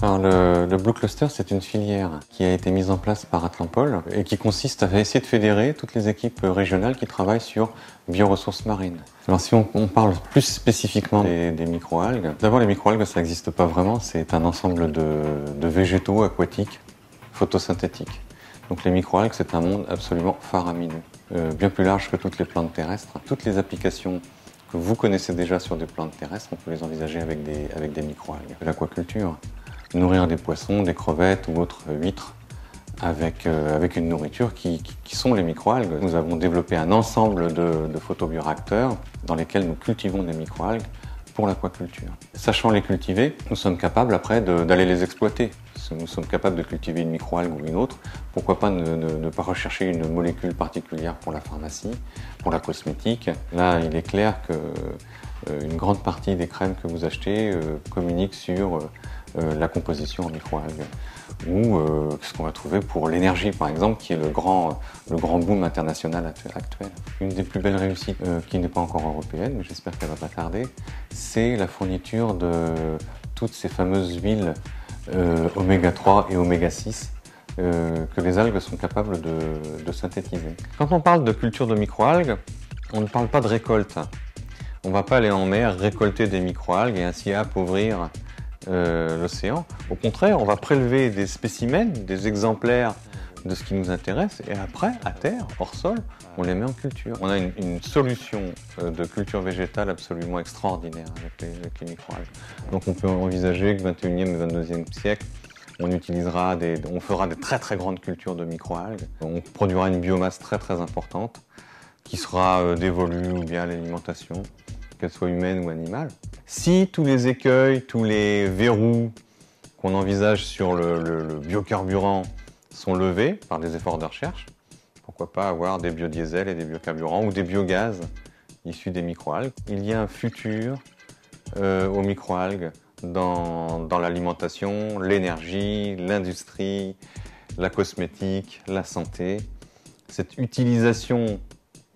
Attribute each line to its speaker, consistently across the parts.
Speaker 1: Alors le Blue Cluster, c'est une filière qui a été mise en place par Atlampol et qui consiste à essayer de fédérer toutes les équipes régionales qui travaillent sur bioressources marines. Alors si on parle plus spécifiquement des microalgues, d'abord les microalgues ça n'existe pas vraiment, c'est un ensemble de végétaux aquatiques photosynthétiques. Donc les microalgues c'est un monde absolument faramineux, bien plus large que toutes les plantes terrestres. Toutes les applications que vous connaissez déjà sur des plantes terrestres, on peut les envisager avec des microalgues. L'aquaculture, nourrir des poissons, des crevettes ou autres huîtres avec une nourriture qui sont les microalgues. Nous avons développé un ensemble de photobioréacteurs dans lesquels nous cultivons des microalgues pour l'aquaculture. Sachant les cultiver, nous sommes capables après d'aller les exploiter. Si nous sommes capables de cultiver une microalgue ou une autre, pourquoi pas ne pas rechercher une molécule particulière pour la pharmacie, pour la cosmétique. Là, il est clair que une grande partie des crèmes que vous achetez communiquent sur la composition en microalgues ou ce qu'on va trouver pour l'énergie par exemple qui est le grand boom international actuel. Une des plus belles réussites qui n'est pas encore européenne mais j'espère qu'elle va pas tarder, c'est la fourniture de toutes ces fameuses huiles oméga 3 et oméga 6 que les algues sont capables de synthétiser. Quand on parle de culture de microalgues, on ne parle pas de récolte. On ne va pas aller en mer récolter des microalgues et ainsi appauvrir l'océan. Au contraire, on va prélever des spécimens, des exemplaires de ce qui nous intéresse et après, à terre, hors sol, on les met en culture. On a une solution de culture végétale absolument extraordinaire avec les microalgues. Donc on peut envisager que 21e et 22e siècle, on fera des très très grandes cultures de microalgues. On produira une biomasse très très importante qui sera dévolue ou bien à l'alimentation, qu'elle soit humaine ou animale. Si tous les écueils, tous les verrous qu'on envisage sur le biocarburant sont levés par des efforts de recherche, pourquoi pas avoir des biodiesels et des biocarburants ou des biogaz issus des microalgues. Il y a un futur aux microalgues dans l'alimentation, l'énergie, l'industrie, la cosmétique, la santé. Cette utilisation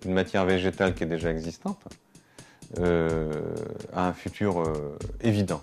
Speaker 1: d'une matière végétale qui est déjà existante a un futur évident.